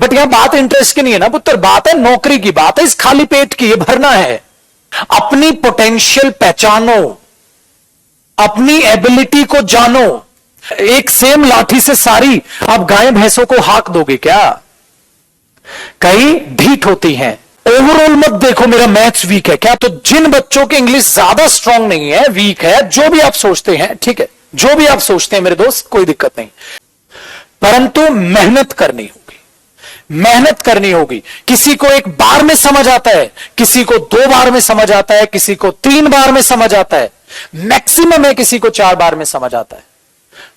But यहां बात interest की नहीं है ना पुत्र, बात है नौकरी की, बात है इस खाली पेट की, ये भरना है। अपनी पोटेंशियल पहचानो, अपनी एबिलिटी को जानो। एक सेम लाठी से सारी आप गाय भैंसों को हाक दोगे क्या? कई ढीठ होती हैं। ओवरऑल मत देखो मेरा मैथ्स वीक है क्या, तो जिन बच्चों की इंग्लिश ज्यादा स्ट्रांग नहीं है, वीक है, जो भी आप सोचते हैं, ठीक है, जो भी आप सोचते हैं मेरे दोस्त, कोई दिक्कत नहीं, परंतु मेहनत करनी होगी, मेहनत करनी होगी। किसी को एक बार में समझ आता है, किसी को 2 बार में समझ आता है, किसी को 3 बार में समझ आता है, मैक्सिमम है किसी को 4 बार में समझ आता है,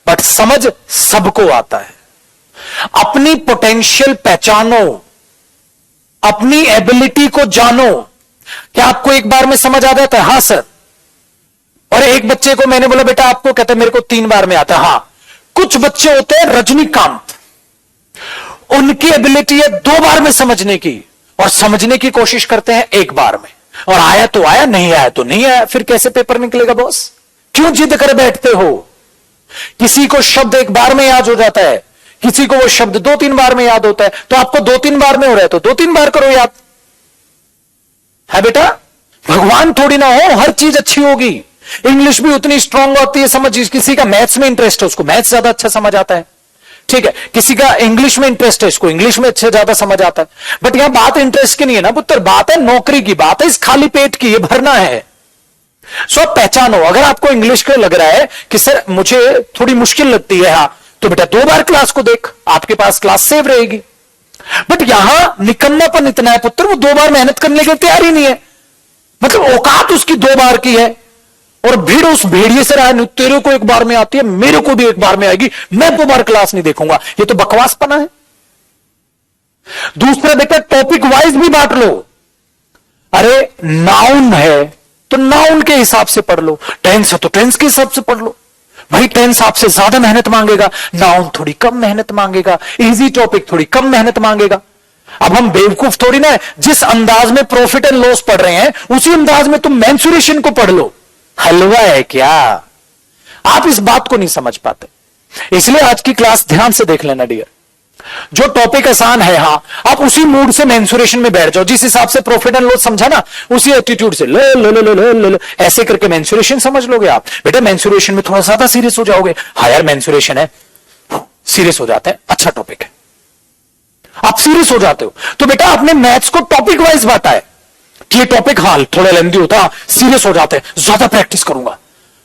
बट समझ सबको आता है। अपनी पोटेंशियल पहचानो, अपनी एबिलिटी को जानो। क्या आपको एक बार में समझ आ जाता है? हां सर। और एक बच्चे को मैंने बोला बेटा आपको, कहता है मेरे को 3 बार में आता है। हां, कुछ बच्चे होते हैं रजनीकांत, उनकी एबिलिटी है 2 बार में समझने की, और समझने की कोशिश करते हैं 1 बार में, और आया तो आया, नहीं आया तो नहीं आया। फिर कैसे पेपर निकलेगा बॉस? क्यों जिद कर बैठते हो? किसी को शब्द 1 बार में याद हो जाता है, किसी को वो शब्द 2-3 बार में याद होता है, तो आपको 2-3 बार में हो रहा है तो 2-3 बार करो याद, है बेटा। भगवान थोड़ी ना हो हर चीज अच्छी होगी। इंग्लिश भी उतनी स्ट्रांग होती है समझ, किसी का मैथ्स में इंटरेस्ट है उसको मैथ्स ज्यादा अच्छा समझ आता है, ठीक है, किसी का इंग्लिश में इंटरेस्ट है उसको इंग्लिश में अच्छे ज्यादा समझ आता है। बट यहां बात इंटरेस्ट की नहीं है ना पुत्र, बात है नौकरी की, बात है इस खाली पेट की, ये भरना है। सो पहचानो। अगर आपको इंग्लिश का लग रहा है कि सर मुझे थोड़ी मुश्किल लगती है, हां, तो बेटा 2 बार क्लास को देख, आपके पास क्लास सेव रहेगी। बट यहां निकम्मापन इतना है पुत्र, वो 2 बार मेहनत करने के लिए तैयार ही नहीं है। मतलब औकात उसकी 2 बार की है, और भीड़ उस भेड़िए से रहा, तेरे को 1 बार में आती है, मेरे को भी 1 बार में आएगी, मैं 2 बार क्लास नहीं देखूंगा। ये तो बकवासपना है। दूसरा बेटा टॉपिक वाइज भी बांट लो। अरे नाउन है तो नाउन के हिसाब से पढ़ लो, टेंस है तो टेंस के हिसाब से पढ़ लो। भाई टेंस आपसे ज्यादा मेहनत मांगेगा, नाउन थोड़ी कम मेहनत मांगेगा, इजी टॉपिक थोड़ी कम मेहनत मांगेगा। अब हम बेवकूफ थोड़ी ना है, जिस अंदाज में प्रॉफिट एंड लॉस पढ़ रहे हैं उसी अंदाज में तुम मेंसुरेशन को पढ़ लो। हलवा है क्या? आप इस बात को नहीं समझ पाते, इसलिए आज की क्लास ध्यान से देख लेना डियर। जो टॉपिक आसान है, हां, आप उसी मूड से मेंसुरेशन में बैठ जाओ, जिस हिसाब से प्रॉफिट एंड लॉस समझा ना, उसी एटीट्यूड से लो लो लो लो लो लो ऐसे करके मेंसुरेशन समझ लोगे आप। बेटा मेंसुरेशन में थोड़ा ज्यादा सीरियस हो जाओगे, हाँ यार मेंसुरेशन है, सीरियस हो जाते हैं, अच्छा टॉपिक है, आप सीरियस हो जाते हो। तो बेटा आपने मैथ्स को टॉपिक वाइज बांटा है कि ये टॉपिक हाल थोड़ा लेंदी होता, सीरियस हो जाते हैं, ज्यादा प्रैक्टिस करूंगा।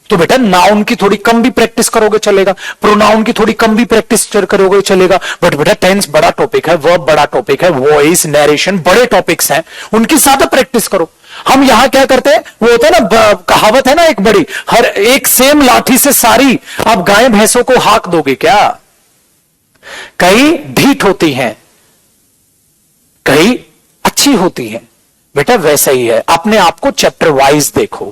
तो बेटा नाउन की थोड़ी कम भी प्रैक्टिस करोगे चलेगा, प्रोनाउन की थोड़ी कम भी प्रैक्टिस करोगे चलेगा। बट बेटा टेंस बड़ा टॉपिक है, वर्ब बड़ा टॉपिक है, वॉइस नरेशन बड़े टॉपिक्स हैं, उनकी ज्यादा प्रैक्टिस करो। हम यहां क्या करते हैं, वो होता है ना कहावत है ना एक बड़ी, हर एक सेम लाठी से सारी आप गाय भैंसों को हाक दोगे क्या? कई ढीठ होती हैं, कई अच्छी होती हैं। बेटा वैसा ही है, अपने आप को चैप्टर वाइज देखो,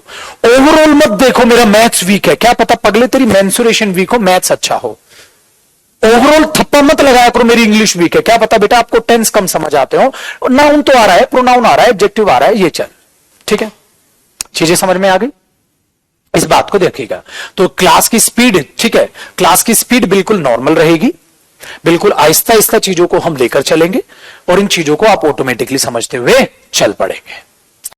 ओवरऑल मत देखो मेरा मैथ्स वीक है क्या, पता पगले तेरी मेंसुरेशन वीक हो, मैथ्स अच्छा हो। ओवरऑल थप्पा मत लगाया करो मेरी इंग्लिश वीक है क्या, पता बेटा आपको टेंस कम समझ आते हो, नाउन तो आ रहा है, प्रोनाउन आ रहा है, एडजेक्टिव आ रहा है, ये चल ठीक है। चीजें समझ में आ गई, इस बात को देखिएगा। तो क्लास की स्पीड, ठीक है, क्लास की स्पीड बिल्कुल नॉर्मल रहेगी, बिल्कुल आहिस्ता आहिस्ता चीजों को हम लेकर चलेंगे, और इन चीजों को आप ऑटोमेटिकली समझते हुए चल पड़ेंगे।